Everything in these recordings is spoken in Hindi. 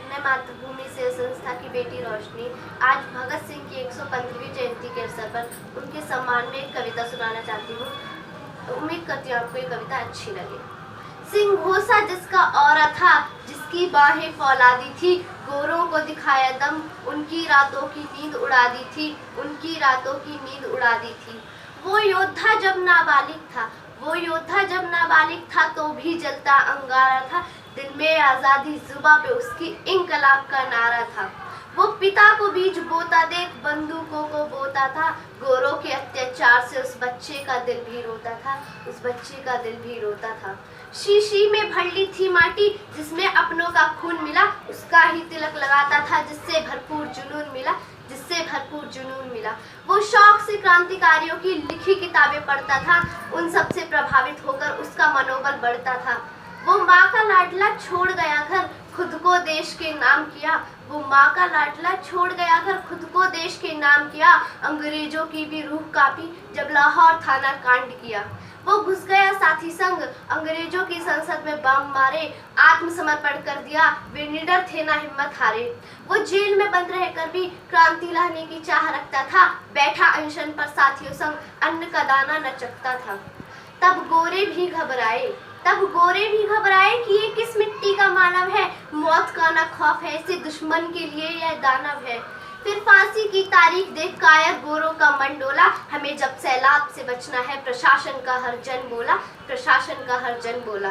मैं मातृभूमि सेवा संस्था की बेटी रोशनी आज भगत सिंह की 115वीं जयंती के अवसर पर उनके सम्मान में एक कविता सुनाना चाहती हूँ। उम्मीद करती हूँ आपको ये कविता अच्छी लगे। सिंह घोषा जिसका औरा था, जिसकी बाहें फौलादी थी, गोरों को दिखाया दम, उनकी रातों की नींद उड़ा दी थी, उनकी रातों की नींद उड़ा दी थी। वो योद्धा जब नाबालिग था, वो योद्धा जब नाबालिग था तो भी जलता अंगारा था, दिल में आज़ादी जुबा पे उसकी इंकलाब का नारा था। वो पिता को बीज बोता देख बंदूकों को बोता था, गोरों के अत्याचार से उस बच्चे का दिल भी रोता था, उस बच्चे का दिल भी रोता था। शीशी में भर ली थी माटी जिसमें अपनों का खून मिला, उसका ही तिलक लगाता था जिससे भरपूर जुनून मिला, जिससे भरपूर जुनून मिला। वो शौक से क्रांतिकारियों की लिखी किताबें पढ़ता था, उन सबसे प्रभावित होकर उसका मनोबल बढ़ता था। वो माँ का लाडला छोड़ गया घर, खुद को देश के नाम किया, वो माँ का लाडला छोड़ गया घर, खुद को देश के नाम किया, अंग्रेजों की भी रूह कांपी जब लाहौर थाना कांड किया। वो घुस गया साथी संग, अंग्रेजों की संसद में बम मारे, आत्मसमर्पण कर दिया, वे निडर थे ना हिम्मत हारे। वो जेल में बंद रहकर भी क्रांति लाने की चाह रखता था, बैठा अनशन पर साथियों संग अन्न का दाना न चखता था। तब गोरे भी घबराए, तब गोरे भी घबराए कि ये किस मिट्टी का मानव है, मौत का न खौफ है इसे दुश्मन के लिए यह दानव है। फिर फांसी की तारीख देख कायर गोरों का मन डोला, हमें जब सैलाब से बचना है प्रशासन का हर जन बोला, प्रशासन का हर जन बोला।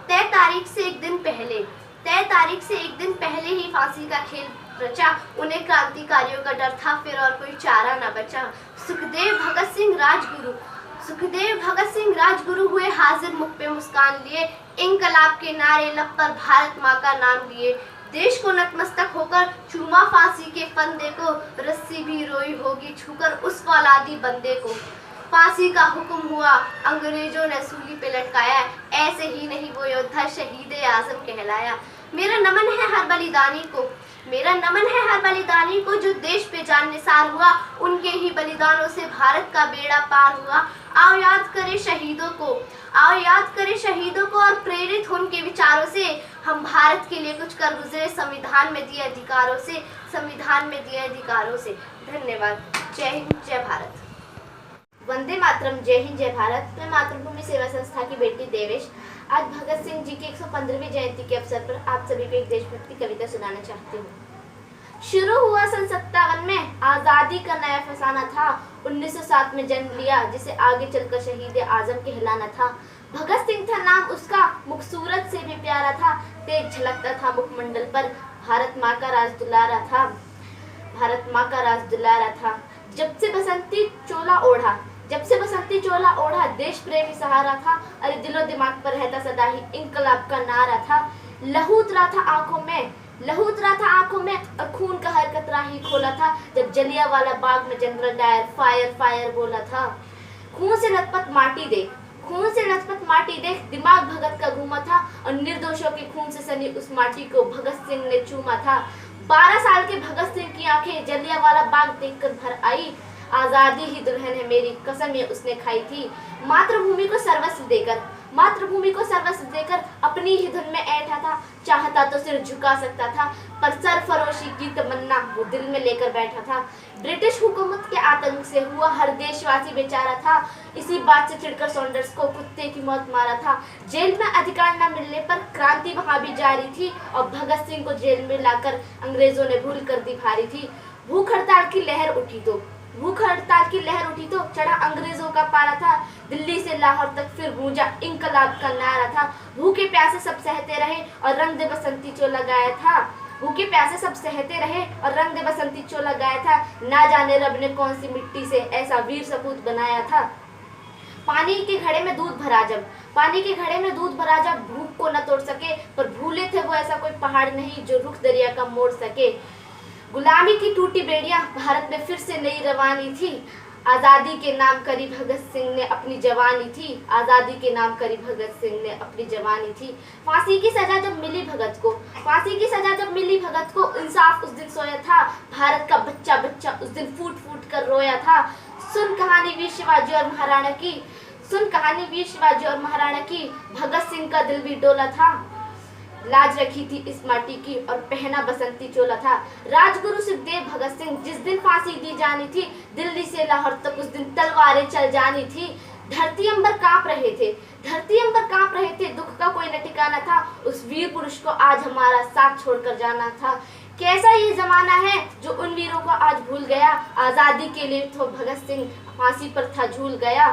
तय तारीख से एक दिन पहले, तय तारीख से एक दिन पहले ही फांसी का खेल रचा, उन्हें क्रांतिकारियों का डर था फिर और कोई चारा न बचा। सुखदेव भगत सिंह राजगुरु, सुखदेव भगत सिंह राजगुरु हुए हाजिर, मुख पे मुस्कान लिए, इंकलाब के नारे लब पर भारत माँ का नाम लिए। देश को नतमस्तक होकर चूमा फांसी के फंदे को, रस्सी भी रोई होगी छूकर उस फौलादी बंदे को। फांसी का हुक्म हुआ, अंग्रेजों ने सूली पे लटकाया, ऐसे ही नहीं वो योद्धा शहीद आजम कहलाया। मेरा नमन है हर बलिदानी को, मेरा नमन है हर बलिदानी को, जो देश पे जान निसार हुआ, उनके ही बलिदानों से भारत का बेड़ा पार हुआ। आओ याद करें शहीदों को, आओ याद करें शहीदों को और प्रेरित हो उनके विचारों से, हम भारत के लिए कुछ कर गुजरे संविधान में दिए अधिकारों से, संविधान में दिए अधिकारों से। धन्यवाद। जय हिंद, जय भारत। वंदे मातरम। जय हिंद, जय भारत। मैं मातृभूमि सेवा संस्था की बेटी देवेश आज भगत सिंह जी की 115वीं जयंती के अवसर पर आप सभी को एक देशभक्ति कविता सुनाना चाहती हूँ। शुरू हुआ सन 57 में, आजादी का नया फसाना था, 1907 में जन्म लिया जिसे आगे चलकर शहीद आजम कहलाना था। भगत सिंह था नाम उसका, मुखसूरत से भी प्यारा था, तेज झलकता था मुखमंडल पर, भारत माँ का राज दुलारा था, भारत माँ का राज दुलारा था। जब से बसंती चोला ओढ़ा, जब से बसंती चोला ओढ़ा, देश प्रेमी सहारा था, अरे दिलो दिमाग पर रहता सदा ही इंकलाब का नारा था। लहू उतरा था आंखों में, लहू उतरा था आंखों में और खून का हर कतरा ही खोला था, जब जलियांवाला बाग में जनरल डायर फायर फायर बोला था। खून से लथपथ माटी देख, खून से लथपथ माटी देख, दिमाग भगत का घूमा था और निर्दोषों के खून से सनी उस माटी को भगत सिंह ने चूमा था। 12 साल के भगत सिंह की आंखें जलियांवाला बाग देखकर भर आई, आजादी ही दुल्हन है मेरी कसम ये उसने खाई थी। मातृभूमि को सर्वस्व देकर, मातृभूमि को सर्वस्व देकर अपनी ही धुन में ऐठा था, चाहता तो सिर झुका सकता था पर सरफरोशी की तमन्ना वो दिल में लेकर बैठा था। ब्रिटिश हुकूमत के आतंक से हुआ हर देशवासी बेचारा था, इसी बात से चिढ़कर सॉन्डर्स को कुत्ते की मौत मारा था। जेल में अधिकार न मिलने पर क्रांति वहां भी जारी थी और भगत सिंह को जेल में लाकर अंग्रेजों ने भूल कर दी भारी थी। भूख हड़ताल की लहर उठी तो, भूख हड़ताल की लहर उठी तो चढ़ा अंग्रेजों का पारा था, दिल्ली से लाहौर तक फिर गूंजा इंकलाब का नारा था। भूखे प्यासे सब सहते रहे और रंग दे बसंती चोला गाया था, भूखे प्यासे सब सहते रहे और रंग दे बसंती चोला गाया था, ना जाने रब ने कौन सी मिट्टी से ऐसा वीर सपूत बनाया था। पानी के घड़े में दूध भरा जब, पानी के घड़े में दूध भरा जब, भूख को न तोड़ सके पर भूले थे वो ऐसा कोई पहाड़ नहीं जो रुख दरिया का मोड़ सके। गुलामी की टूटी बेड़ियां भारत में फिर से नई रवानी थी, आज़ादी के नाम करी भगत सिंह ने अपनी जवानी थी, आज़ादी के नाम करी भगत सिंह ने अपनी जवानी थी। फांसी की सजा जब मिली भगत को, फांसी की सजा जब मिली भगत को, इंसाफ उस दिन सोया था, भारत का बच्चा बच्चा उस दिन फूट फूट कर रोया था। सुन कहानी वीर शिवाजी और महाराणा की, सुन कहानी वीर शिवाजी और महाराणा की, भगत सिंह का दिल भी डोला था। लाज रखी थी इस माटी की और पहना बसंती चोला था। राजगुरु सुखदेव भगत सिंह जिस दिन फांसी दी जानी थी, दिल्ली से लाहौर तक उस दिन तलवारें चल जानी थी। धरती अंबर कांप रहे थे, धरती अंबर कांप रहे थे, दुख का कोई न ठिकाना था, उस वीर पुरुष को आज हमारा साथ छोड़कर जाना था। कैसा ये जमाना है जो उन वीरों को आज भूल गया, आजादी के लिए तो भगत सिंह फांसी पर था झूल गया।